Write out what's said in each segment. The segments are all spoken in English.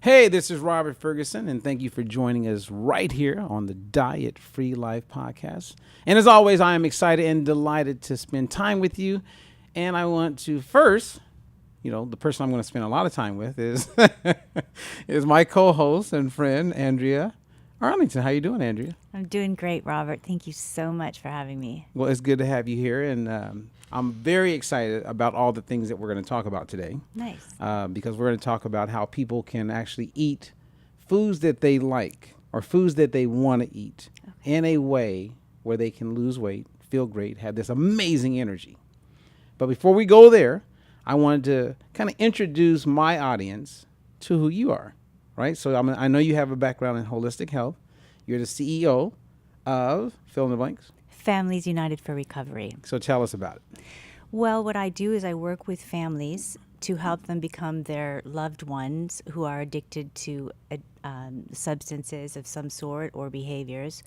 Hey, this is Robert Ferguson, and thank you for joining us right here on the Diet Free Life podcast. And as always, I am excited and delighted to spend time with you. And I want to first, the person I'm going to spend a lot of time with is is my co-host and friend, Andrea Arlington. How you doing, Andrea? I'm doing great, Robert. Thank you so much for having me. Well, it's good to have you here, and I'm very excited about all the things that we're going to talk about today. Nice. Because we're going to talk about how people can actually eat foods that they like or foods that they want to eat in a way where they can lose weight, feel great, have this amazing energy. But before we go there, I wanted to kind of introduce my audience to who you are, right? So I know you have a background in holistic health. You're the CEO of fill in the blanks. Families United for Recovery. So tell us about it. Well, what I do is I work with families to help them become their loved ones who are addicted to substances of some sort or behaviors,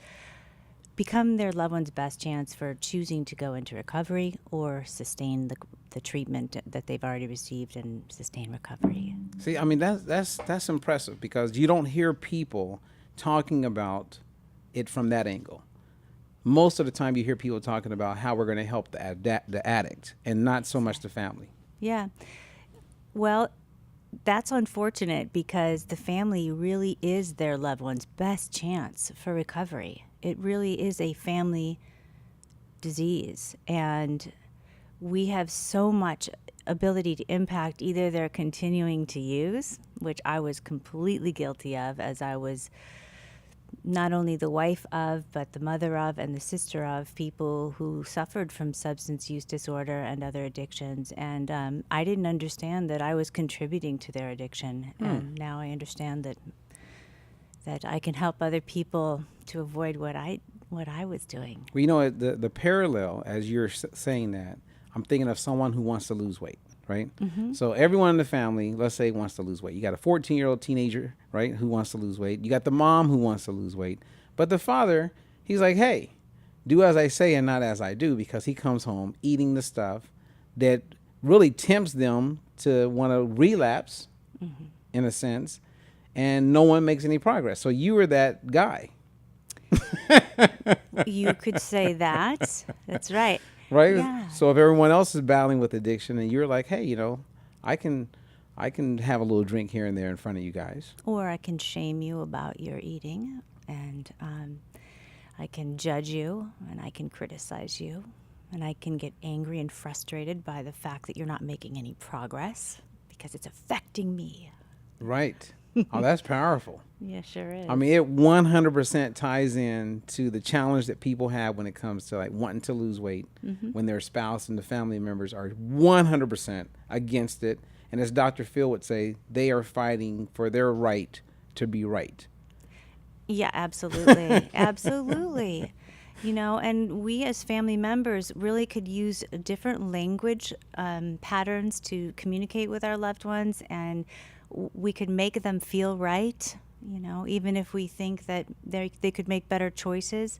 become their loved one's best chance for choosing to go into recovery or sustain the treatment that they've already received and sustain recovery. See, I mean, that's impressive because you don't hear people talking about it from that angle. Most of the time you hear people talking about how we're going to help the addict and not so much the family. Yeah. Well, that's unfortunate because the family really is their loved one's best chance for recovery. It really is a family disease, and we have so much ability to impact either they're continuing to use, which I was completely guilty of as I was not only the wife of, but the mother of and the sister of people who suffered from substance use disorder and other addictions. And I didn't understand that I was contributing to their addiction. And now I understand that I can help other people to avoid what I was doing. Well, the parallel, as you're saying that, I'm thinking of someone who wants to lose weight, right? Mm-hmm. So everyone in the family, let's say, wants to lose weight. You got a 14-year-old teenager, right, who wants to lose weight. You got the mom who wants to lose weight. But the father, he's like, hey, do as I say and not as I do, because he comes home eating the stuff that really tempts them to want to relapse, in a sense, and no one makes any progress. So you were that guy. You could say that. That's right. Right? Yeah. So if everyone else is battling with addiction and you're like, hey, I can have a little drink here and there in front of you guys. Or I can shame you about your eating, and I can judge you, and I can criticize you, and I can get angry and frustrated by the fact that you're not making any progress because it's affecting me. Right. Oh, that's powerful. Yeah, sure is. I mean, it 100% ties in to the challenge that people have when it comes to like wanting to lose weight, when their spouse and the family members are 100% against it. And as Dr. Phil would say, they are fighting for their right to be right. Yeah, absolutely. Absolutely. And we as family members really could use different language patterns to communicate with our loved ones, and we could make them feel right, even if we think that they could make better choices.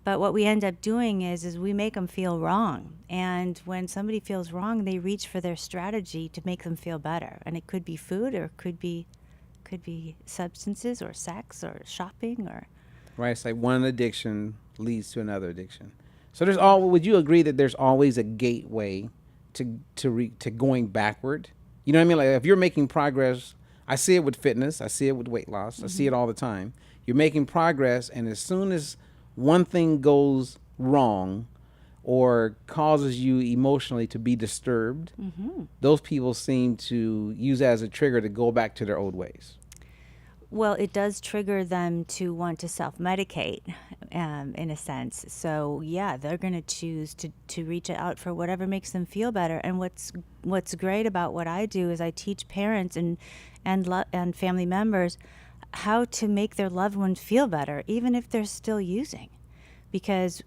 But what we end up doing is we make them feel wrong. And when somebody feels wrong, they reach for their strategy to make them feel better. And it could be food, or it could be substances or sex or shopping or. Right. It's like one addiction leads to another addiction. So would you agree that there's always a gateway to going backward? You know what I mean? Like if you're making progress, I see it with fitness, I see it with weight loss, I see it all the time. You're making progress, and as soon as one thing goes wrong or causes you emotionally to be disturbed, those people seem to use that as a trigger to go back to their old ways. Well, it does trigger them to want to self-medicate, in a sense. So, yeah, they're going to choose to reach out for whatever makes them feel better. And what's great about what I do is I teach parents and family members how to make their loved ones feel better, even if they're still using, because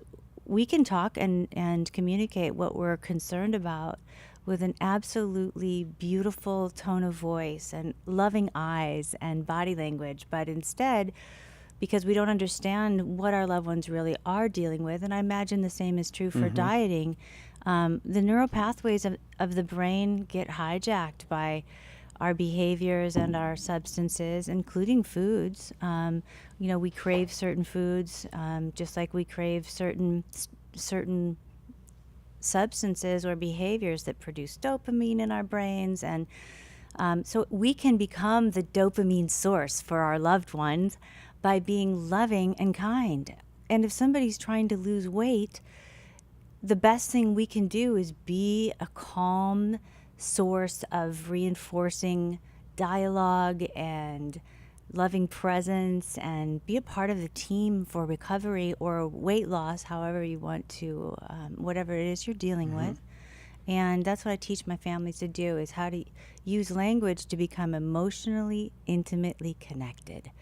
we can talk and communicate what we're concerned about with an absolutely beautiful tone of voice and loving eyes and body language. But instead, because we don't understand what our loved ones really are dealing with, and I imagine the same is true for dieting, the neural pathways of the brain get hijacked by our behaviors and our substances, including foods. We crave certain foods, just like we crave certain substances or behaviors that produce dopamine in our brains. And so we can become the dopamine source for our loved ones by being loving and kind. And if somebody's trying to lose weight, the best thing we can do is be a calm source of reinforcing dialogue and loving presence, and be a part of the team for recovery or weight loss, however you want to, whatever it is you're dealing with. And that's what I teach my families to do, is how to use language to become emotionally, intimately connected.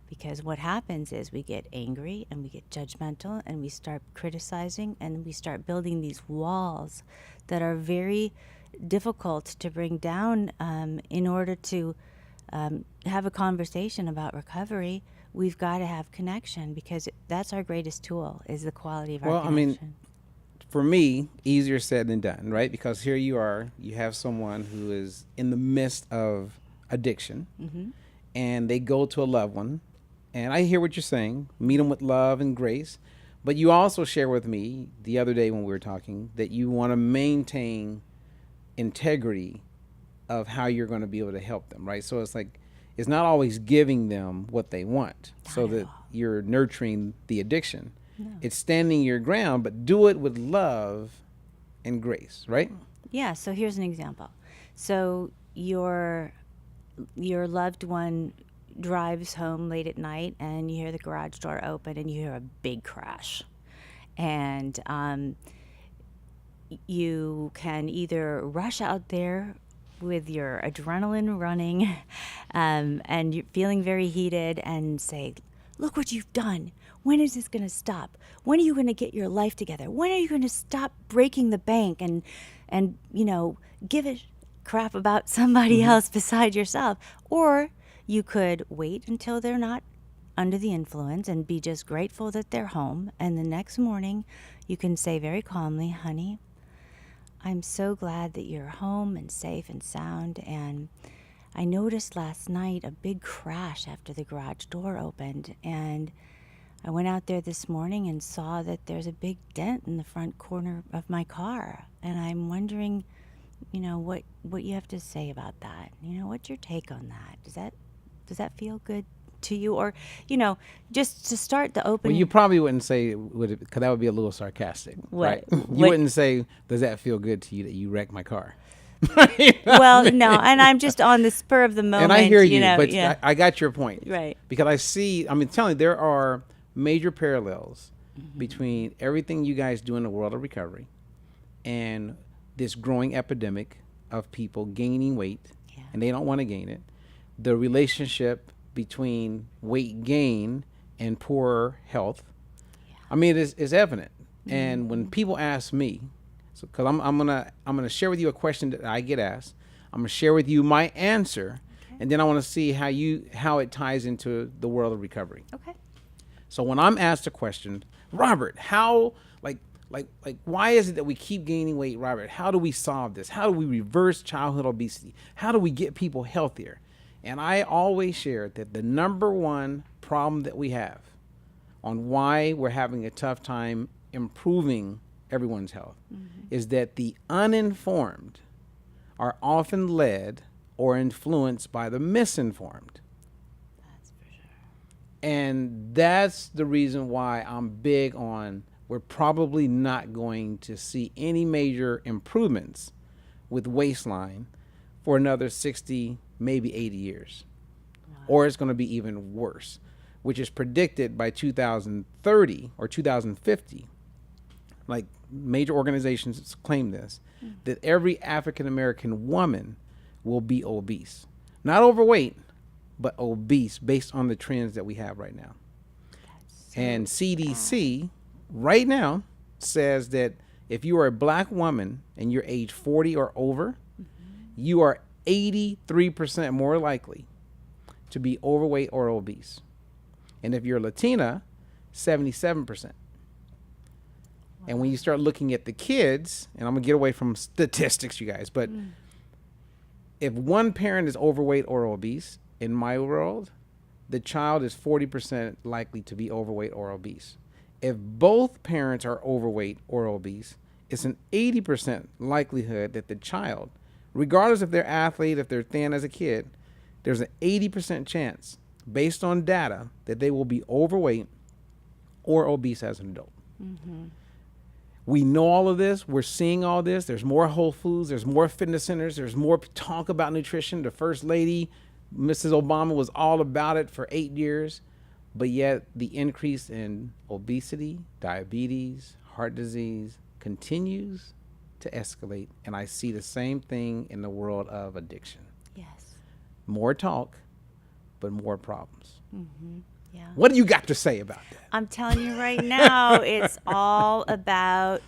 Because what happens is we get angry and we get judgmental and we start criticizing and we start building these walls that are very difficult to bring down. In order to have a conversation about recovery, we've got to have connection, because that's our greatest tool, is the quality of our connection. For me, easier said than done, right? Because here you are, you have someone who is in the midst of addiction, and they go to a loved one. And I hear what you're saying, meet them with love and grace. But you also share with me the other day when we were talking that you want to maintain integrity of how you're going to be able to help them, right? So it's like, it's not always giving them what they want so that you're nurturing the addiction. No. It's standing your ground, but do it with love and grace, right? Yeah, so here's an example. So your loved one drives home late at night and you hear the garage door open and you hear a big crash. And you can either rush out there with your adrenaline running and you're feeling very heated and say, look what you've done. When is this going to stop? When are you going to get your life together? When are you going to stop breaking the bank and give a crap about somebody else beside yourself? Or you could wait until they're not under the influence and be just grateful that they're home. And the next morning you can say very calmly, honey, I'm so glad that you're home and safe and sound. And I noticed last night a big crash after the garage door opened. And I went out there this morning and saw that there's a big dent in the front corner of my car. And I'm wondering, what you have to say about that. What's your take on that? Does that feel good to you? Or, just to start the opening. Well, you probably wouldn't say, because that would be a little sarcastic. What? Right? You wouldn't say, does that feel good to you that you wrecked my car? Well, no, and I'm just on the spur of the moment. And I hear you, but yeah. I got your point. Right. Because I see, telling you, there are major parallels between everything you guys do in the world of recovery and this growing epidemic of people gaining weight, and they don't want to gain it. The relationship between weight gain and poor health. It's evident. And when people ask me, because I'm gonna share with you a question that I get asked, I'm gonna share with you my answer, and then I want to see how it ties into the world of recovery. Okay. So when I'm asked a question, Robert, how why is it that we keep gaining weight, Robert? How do we solve this? How do we reverse childhood obesity? How do we get people healthier? And I always share that the number one problem that we have on why we're having a tough time improving everyone's health is that the uninformed are often led or influenced by the misinformed. That's for sure. And that's the reason why I'm big on, we're probably not going to see any major improvements with waistline for another 60, maybe 80 years. Wow. Or it's going to be even worse, which is predicted by 2030 or 2050. Like, major organizations claim this, that every African-American woman will be obese. Not overweight, but obese based on the trends that we have right now. And CDC right now says that if you are a black woman and you're age 40 or over, you are 83% more likely to be overweight or obese. And if you're Latina, 77%. And when you start looking at the kids, and I'm going to get away from statistics, you guys, but if one parent is overweight or obese, in my world, the child is 40% likely to be overweight or obese. If both parents are overweight or obese, it's an 80% likelihood that the child, regardless if they're athlete, if they're thin as a kid, there's an 80% chance, based on data, that they will be overweight or obese as an adult. We know all of this. We're seeing all this. There's more Whole Foods. There's more fitness centers. There's more talk about nutrition. The First Lady, Mrs. Obama, was all about it for 8 years. But yet the increase in obesity, diabetes, heart disease continues to escalate. And I see the same thing in the world of addiction. Yes. More talk, but more problems. Yeah. What do you got to say about that? I'm telling you right now, it's about,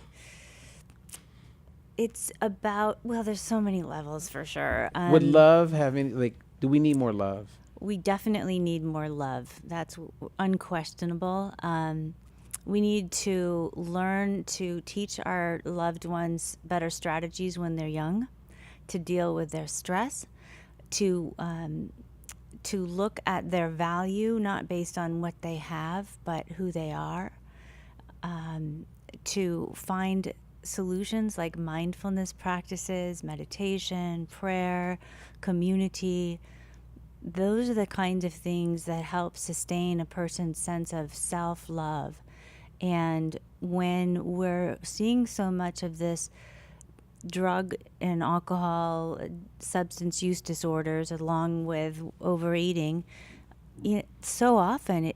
well, there's so many levels for sure. Would love have any, like, do we need more love? We definitely need more love. That's unquestionable. We need to learn to teach our loved ones better strategies when they're young, to deal with their stress, to look at their value, not based on what they have, but who they are, to find solutions like mindfulness practices, meditation, prayer, community. Those are the kinds of things that help sustain a person's sense of self-love. And when we're seeing so much of this drug and alcohol, substance use disorders, along with overeating, so often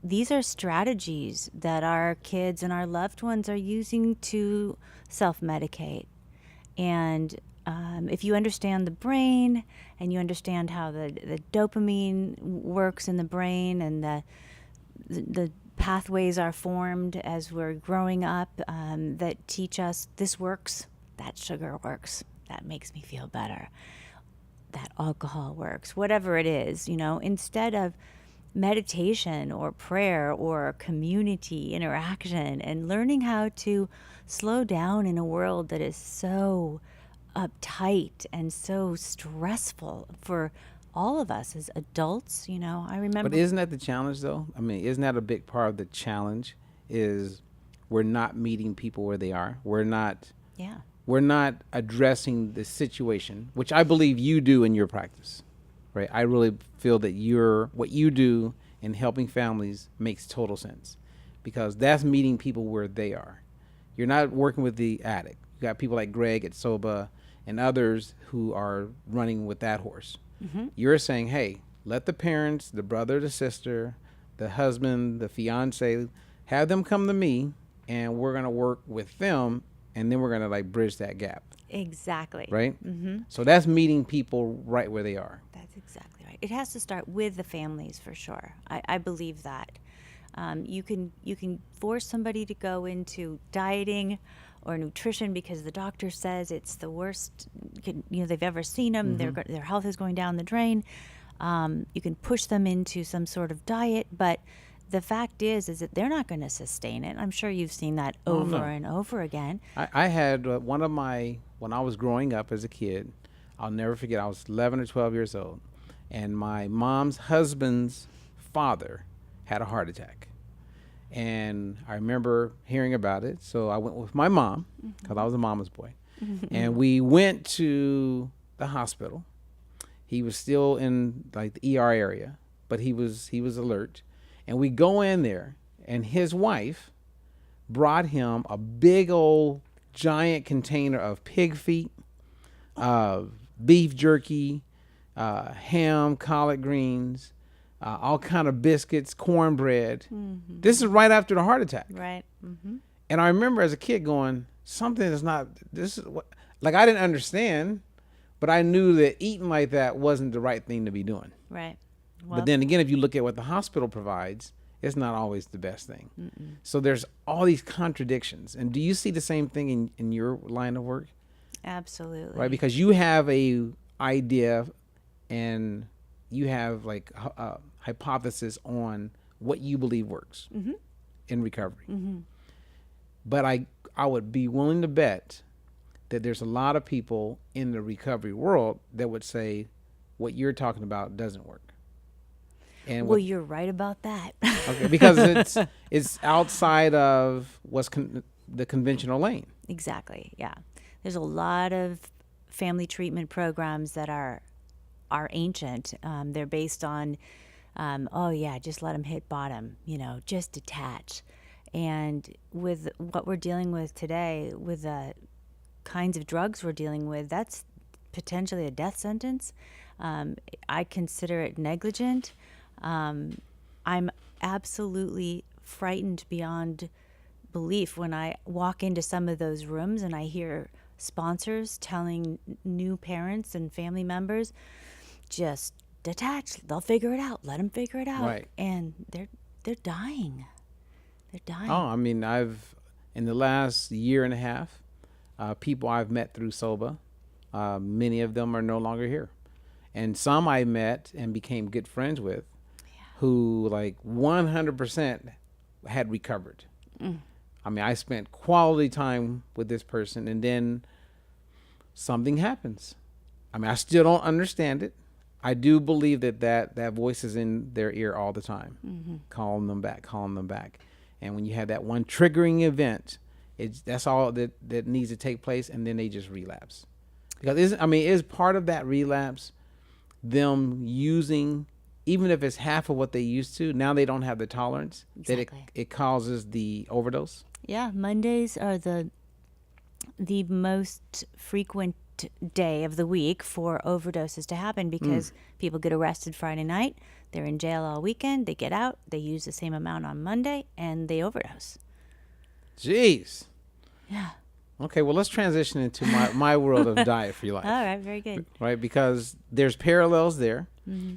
these are strategies that our kids and our loved ones are using to self-medicate. And if you understand the brain and you understand how the dopamine works in the brain and the pathways are formed as we're growing up that teach us this works, that sugar works, that makes me feel better, that alcohol works, whatever it is, instead of meditation or prayer or community interaction and learning how to slow down in a world that is so uptight and so stressful for all of us as adults. I remember. But isn't that the challenge, though? I mean, isn't that a big part of the challenge? Is we're not meeting people where they are. We're not addressing the situation, which I believe you do in your practice, right? I really feel that what you do in helping families makes total sense, because that's meeting people where they are. You're not working with the addict. You got people like Greg at SOBA and others who are running with that horse. You're saying, hey, let the parents, the brother, the sister, the husband, the fiance, have them come to me, and we're going to work with them, and then we're going to bridge that gap. Exactly. Right? So that's meeting people right where they are. That's exactly right. It has to start with the families for sure. I believe that. You can force somebody to go into dieting or nutrition because the doctor says it's the worst they've ever seen them. Their health is going down the drain. You can push them into some sort of diet, but the fact is that they're not going to sustain it. I'm sure you've seen that over and over again. I had when I was growing up as a kid, I'll never forget, I was 11 or 12 years old, and my mom's husband's father had a heart attack. And I remember hearing about it, so I went with my mom, because I was a mama's boy. And we went to the hospital. He was still in the ER area, but he was alert. And we go in there, and his wife brought him a big old giant container of pig feet, beef jerky, ham, collard greens, all kind of biscuits, cornbread. This is right after the heart attack. Right. And I remember as a kid going, something is not, this is what, I didn't understand, but I knew that eating like that wasn't the right thing to be doing. Right. Well, but then again, if you look at what the hospital provides, it's not always the best thing. So there's all these contradictions. And do you see the same thing in your line of work? Absolutely. Right, because you have a idea and you have hypothesis on what you believe works in recovery. But I would be willing to bet that there's a lot of people in the recovery world that would say what you're talking about doesn't work. And Well, you're right about that. okay, because it's outside of the conventional lane. Exactly. Yeah. There's a lot of family treatment programs that are ancient. They're based on, oh yeah, just let them hit bottom. Just detach. And with what we're dealing with today, with the kinds of drugs we're dealing with, that's potentially a death sentence. I consider it negligent. I'm absolutely frightened beyond belief when I walk into some of those rooms and I hear sponsors telling new parents and family members, just detach, they'll figure it out, let them figure it out. Right. And they're dying. They're dying. Oh, I mean, in the last year and a half, people I've met through SOBA, many of them are no longer here. And some I met and became good friends with, who like 100% had recovered. I mean, I spent quality time with this person, and then something happens. I mean, I still don't understand it. I do believe that voice is in their ear all the time, calling them back. And when you have that one triggering event, that's all that needs to take place, and then they just relapse. Because is part of that relapse them using, even if it's half of what they used to, now they don't have the tolerance, Exactly. that it causes the overdose. Yeah, Mondays are the most frequent day of the week for overdoses to happen because people get arrested Friday night, they're in jail all weekend, they get out, they use the same amount on Monday, and they overdose. Jeez. Yeah. Okay, well, let's transition into my world of DietFreeLife. All right, very good. Right, because there's parallels there.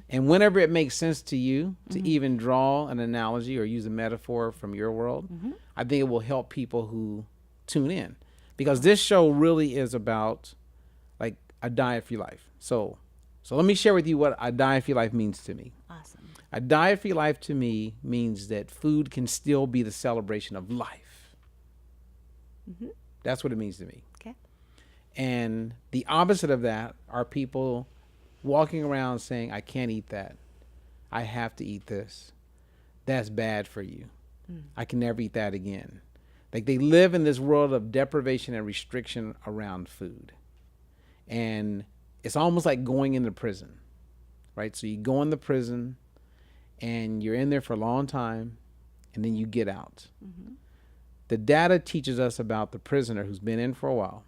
And whenever it makes sense to you to even draw an analogy or use a metaphor from your world, I think it will help people who tune in. Because this show really is about like a diet-free life. So let me share with you what a diet-free life means to me. Awesome. A diet-free life to me means that food can still be the celebration of life. That's what it means to me. Okay. And the opposite of that are people walking around saying, I can't eat that. I have to eat this. That's bad for you. I can never eat that again. Like they live in this world of deprivation and restriction around food. And it's almost like going into prison, right? So you go into prison and you're in there for a long time and then you get out. The data teaches us about the prisoner who's been in for a while.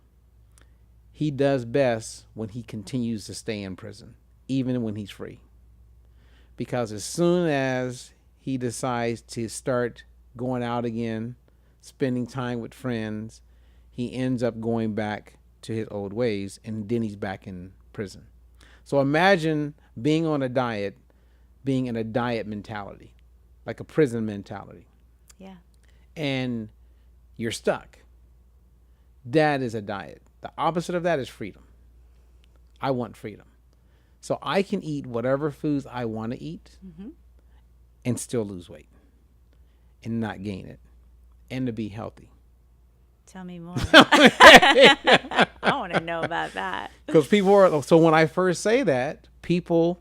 He does best when he continues to stay in prison, even when he's free. Because as soon as he decides to start going out again, spending time with friends, he ends up going back to his old ways, and then he's back in prison. So imagine being on a diet, being in a diet mentality, like a prison mentality. Yeah. And you're stuck. That is a diet. The opposite of that is freedom. I want freedom. So I can eat whatever foods I want to eat and still lose weight and not gain it and to be healthy. Tell me more. I want to know about that. Because so when I first say that, people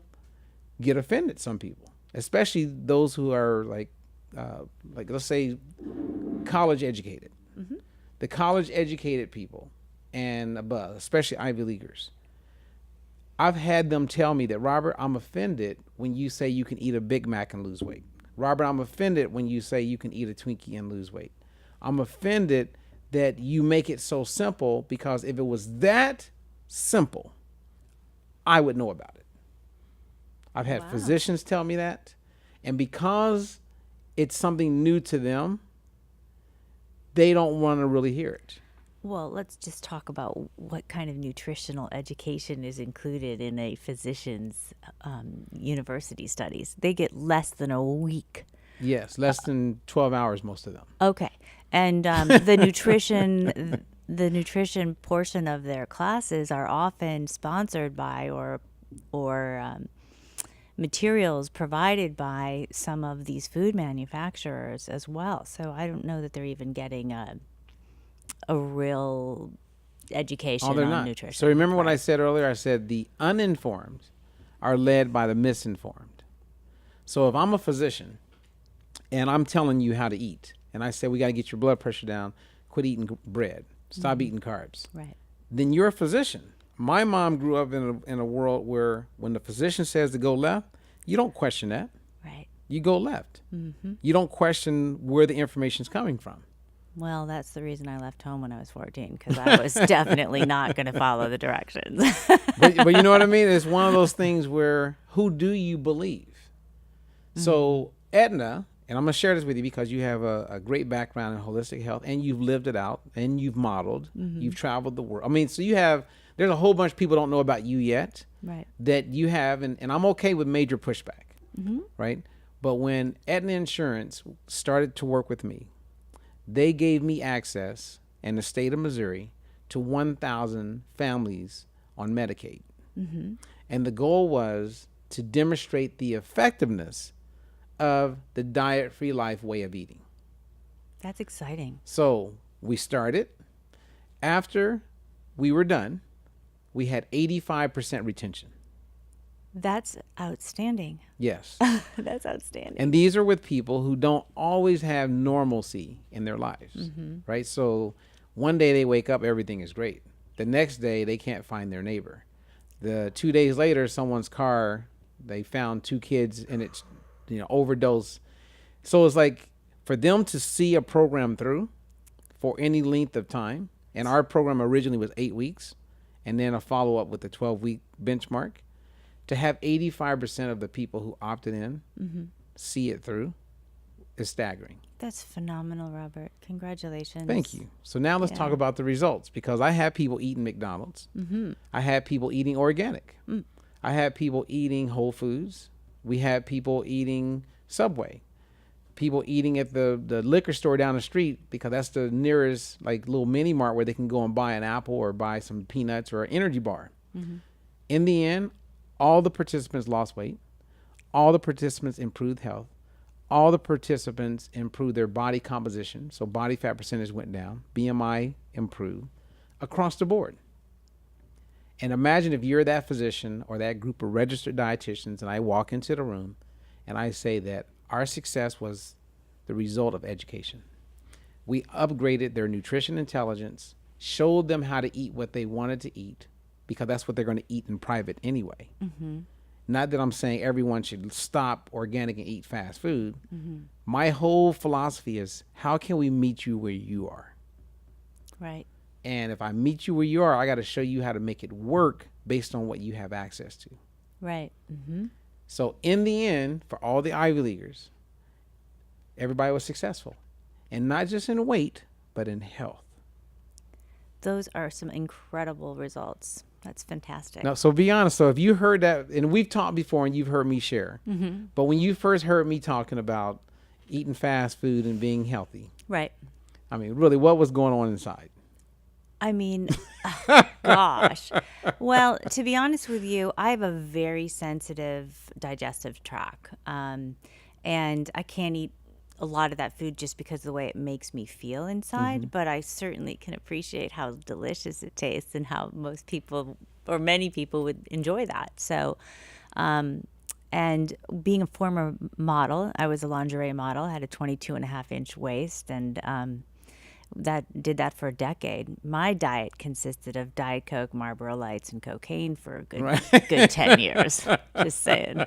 get offended, some people, especially those who are like let's say college educated. The college educated people and above, especially Ivy Leaguers, I've had them tell me that, Robert, I'm offended when you say you can eat a Big Mac and lose weight. Robert, I'm offended when you say you can eat a Twinkie and lose weight. I'm offended that you make it so simple, because if it was that simple, I would know about it. I've had physicians tell me that. And because it's something new to them, they don't want to really hear it. Well, let's just talk about what kind of nutritional education is included in a physician's university studies. They get less than a week. Yes, less than 12 hours, most of them. Okay. And the nutrition portion of their classes are often sponsored by or materials provided by some of these food manufacturers as well. So I don't know that they're even getting a real education Oh, they're on not. nutrition. So remember what I Right. said earlier? I said the uninformed are led by the misinformed. So if I'm a physician and I'm telling you how to eat, and I say we got to get your blood pressure down, quit eating bread, stop eating carbs, Right. then you're a physician. My mom grew up in a world where when the physician says to go left, you don't question that. Right. You go left. You don't question where the information's coming from. Well, that's the reason I left home when I was 14, because I was definitely not going to follow the directions. But you know what I mean? It's one of those things where who do you believe? So Edna, and I'm going to share this with you because you have a great background in holistic health and you've lived it out and you've modeled, you've traveled the world. I mean, so there's a whole bunch of people don't know about you yet Right. that you have, and I'm okay with major pushback, right? But when Aetna Insurance started to work with me, they gave me access in the state of Missouri to 1,000 families on Medicaid. And the goal was to demonstrate the effectiveness of the diet-free life way of eating. That's exciting. So we started. After we were done, we had 85% retention. That's outstanding. Yes. That's outstanding. And these are with people who don't always have normalcy in their lives, right? So one day they wake up, everything is great. The next day they can't find their neighbor. The 2 days later, someone's car, they found 2 kids and it's, overdose. So it's like for them to see a program through for any length of time, and our program originally was 8 weeks, and then a follow-up with the 12-week benchmark, to have 85% of the people who opted in see it through is staggering. That's phenomenal, Robert. Congratulations. Thank you. So now let's talk about the results, because I have people eating McDonald's. I have people eating organic. I have people eating Whole Foods. We have people eating Subway. People eating at the liquor store down the street, because that's the nearest like little mini mart where they can go and buy an apple or buy some peanuts or an energy bar. In the end, all the participants lost weight. All the participants improved health. All the participants improved their body composition. So body fat percentage went down. BMI improved across the board. And imagine if you're that physician or that group of registered dietitians and I walk into the room and I say that our success was the result of education. We upgraded their nutrition intelligence, showed them how to eat what they wanted to eat, because that's what they're going to eat in private anyway. Not that I'm saying everyone should stop organic and eat fast food. My whole philosophy is, how can we meet you where you are? Right. And if I meet you where you are, I got to show you how to make it work based on what you have access to. Right. So in the end, for all the Ivy Leaguers, everybody was successful. And not just in weight, but in health. Those are some incredible results. That's fantastic. Now, so be honest. So if you heard that, and we've talked before and you've heard me share, but when you first heard me talking about eating fast food and being healthy, Right. I mean, really, what was going on inside? I mean, gosh. Well, to be honest with you, I have a very sensitive digestive tract. And I can't eat a lot of that food just because of the way it makes me feel inside. But I certainly can appreciate how delicious it tastes and how most people or many people would enjoy that. So, and being a former model, I was a lingerie model, I had a 22.5-inch waist, and did that for a decade. My diet consisted of Diet Coke, Marlboro Lights, and cocaine for a good 10 years. Just saying.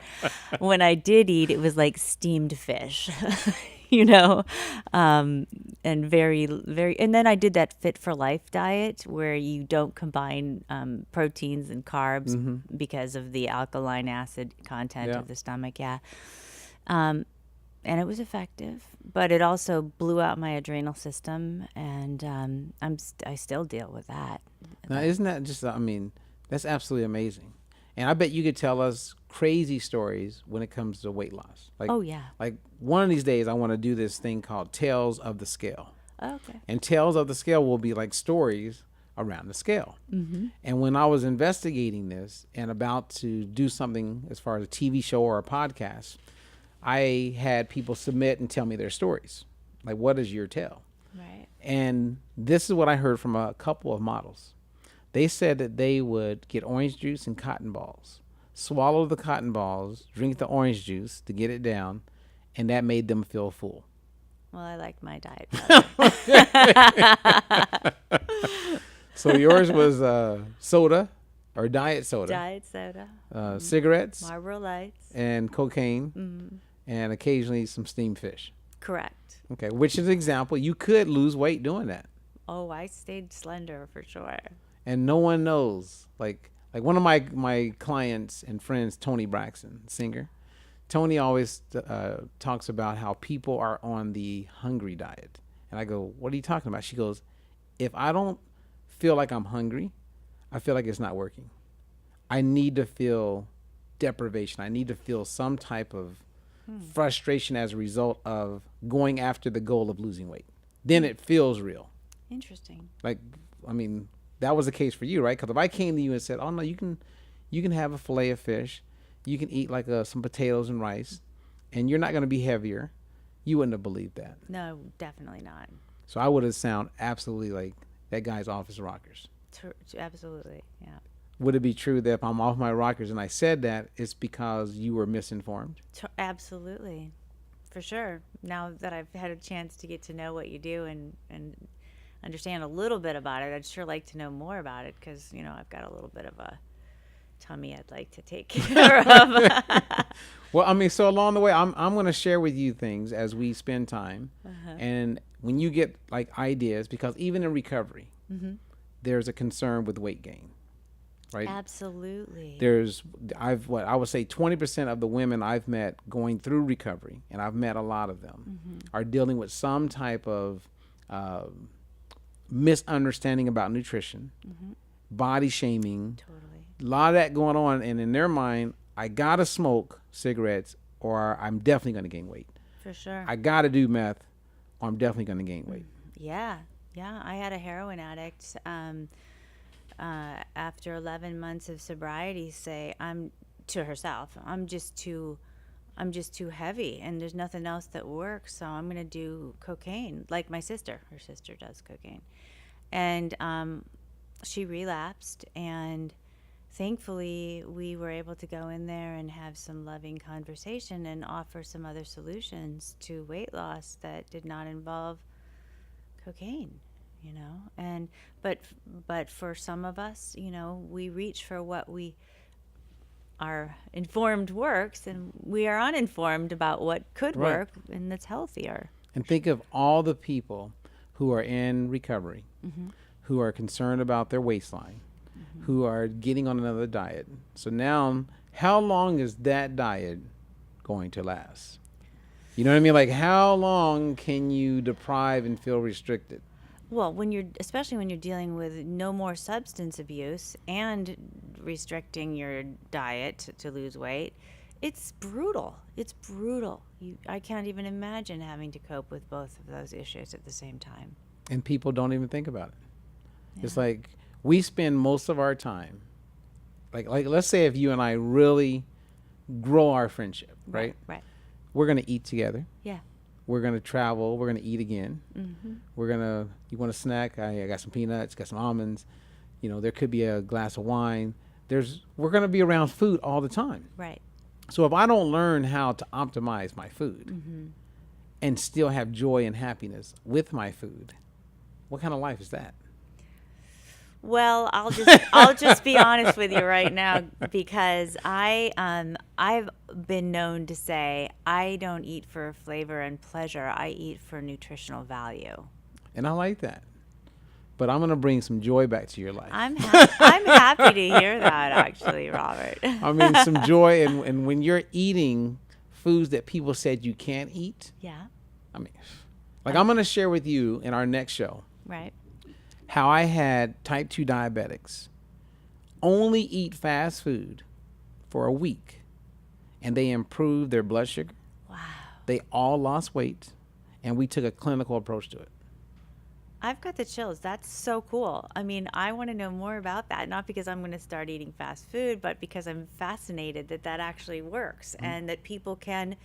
When I did eat, it was like steamed fish, and very, very. And then I did that Fit for Life diet where you don't combine proteins and carbs because of the alkaline acid content of the stomach. Yeah. And it was effective, but it also blew out my adrenal system, and I still deal with that. Now, isn't that just, I mean, that's absolutely amazing. And I bet you could tell us crazy stories when it comes to weight loss. Like, Oh, yeah. Like one of these days, I want to do this thing called Tales of the Scale. Okay. And Tales of the Scale will be like stories around the scale. And when I was investigating this and about to do something as far as a TV show or a podcast, I had people submit and tell me their stories. Like, what is your tale? Right. And this is what I heard from a couple of models. They said that they would get orange juice and cotton balls, swallow the cotton balls, drink the orange juice to get it down, and that made them feel full. Well, I like my diet better. So yours was soda or diet soda, Diet soda, cigarettes, Marlboro Lights. and cocaine, and occasionally some steamed fish. Correct. Okay, which is an example. You could lose weight doing that. Oh, I stayed slender for sure. And no one knows. Like one of my clients and friends, Tony Braxton, singer. Tony always talks about how people are on the hungry diet. And I go, what are you talking about? She goes, if I don't feel like I'm hungry, I feel like it's not working. I need to feel deprivation. I need to feel some type of frustration as a result of going after the goal of losing weight. Then it feels real. Interesting. Like, I mean, that was the case for you, right? Because if I came to you and said, oh, no, you can have a fillet of fish, you can eat like some potatoes and rice, and you're not going to be heavier, you wouldn't have believed that. No, definitely not. So I would have sound absolutely like that guy's off his rockers. Absolutely, yeah. Would it be true that if I'm off my rockers and I said that, it's because you were misinformed? Absolutely, for sure. Now that I've had a chance to get to know what you do and understand a little bit about it, I'd sure like to know more about it because, I've got a little bit of a tummy I'd like to take care of. Well, I mean, so along the way, I'm going to share with you things as we spend time. And when you get like ideas, because even in recovery, there's a concern with weight gain, right? Absolutely. I would say 20% of the women I've met going through recovery, and I've met a lot of them, are dealing with some type of misunderstanding about nutrition, body shaming, Totally. a lot of that going on. And in their mind, I got to smoke cigarettes or I'm definitely going to gain weight. For sure. I got to do meth or I'm definitely going to gain weight. Yeah. I had a heroin addict after 11 months of sobriety say to herself, I'm just too heavy and there's nothing else that works, so I'm going to do cocaine like my sister. Her sister does cocaine. And she relapsed, and thankfully we were able to go in there and have some loving conversation and offer some other solutions to weight loss that did not involve cocaine. And but for some of us, we reach for what we are informed works, and we are uninformed about what could work and that's healthier. And think of all the people who are in recovery, who are concerned about their waistline, who are getting on another diet. So now, how long is that diet going to last? You know what I mean? Like, how long can you deprive and feel restricted? Well, especially when you're dealing with no more substance abuse and restricting your diet to lose weight, it's brutal. It's brutal. I can't even imagine having to cope with both of those issues at the same time. And people don't even think about it. Yeah. It's like we spend most of our time, like let's say if you and I really grow our friendship, right? Right. We're going to eat together. Yeah. We're going to travel. We're going to eat again. You want a snack? I got some peanuts, got some almonds. There could be a glass of wine. We're going to be around food all the time. Right. So if I don't learn how to optimize my food and still have joy and happiness with my food, what kind of life is that? Well, I'll just be honest with you right now, because I've been known to say I don't eat for flavor and pleasure. I eat for nutritional value. And I like that. But I'm going to bring some joy back to your life. I'm happy to hear that, actually, Robert. I mean, some joy. And when you're eating foods that people said you can't eat. Yeah. I mean, like I'm going to share with you in our next show. Right. How I had type 2 diabetics only eat fast food for a week, and they improved their blood sugar. Wow. They all lost weight, and we took a clinical approach to it. I've got the chills. That's so cool. I mean, I want to know more about that, not because I'm going to start eating fast food, but because I'm fascinated that actually works and that people can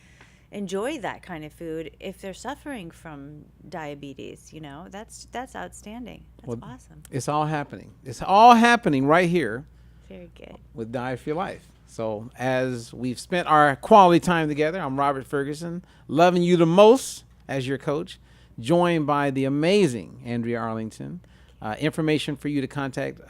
enjoy that kind of food if they're suffering from diabetes. That's outstanding. That's awesome. It's all happening. It's all happening right here Very good. with Diet Free Life. So as we've spent our quality time together, I'm Robert Ferguson, loving you the most as your coach, joined by the amazing Andrea Arlington. Information for you to contact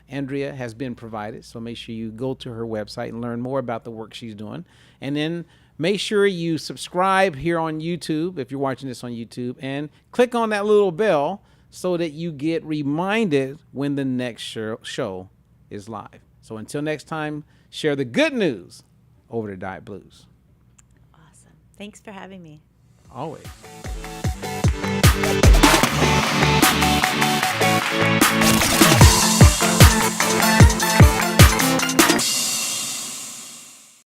Andrea has been provided, so make sure you go to her website and learn more about the work she's doing. And then make sure you subscribe here on YouTube if you're watching this on YouTube, and click on that little bell so that you get reminded when the next show is live. So until next time, share the good news over to Diet Blues. Awesome. Thanks for having me. Always.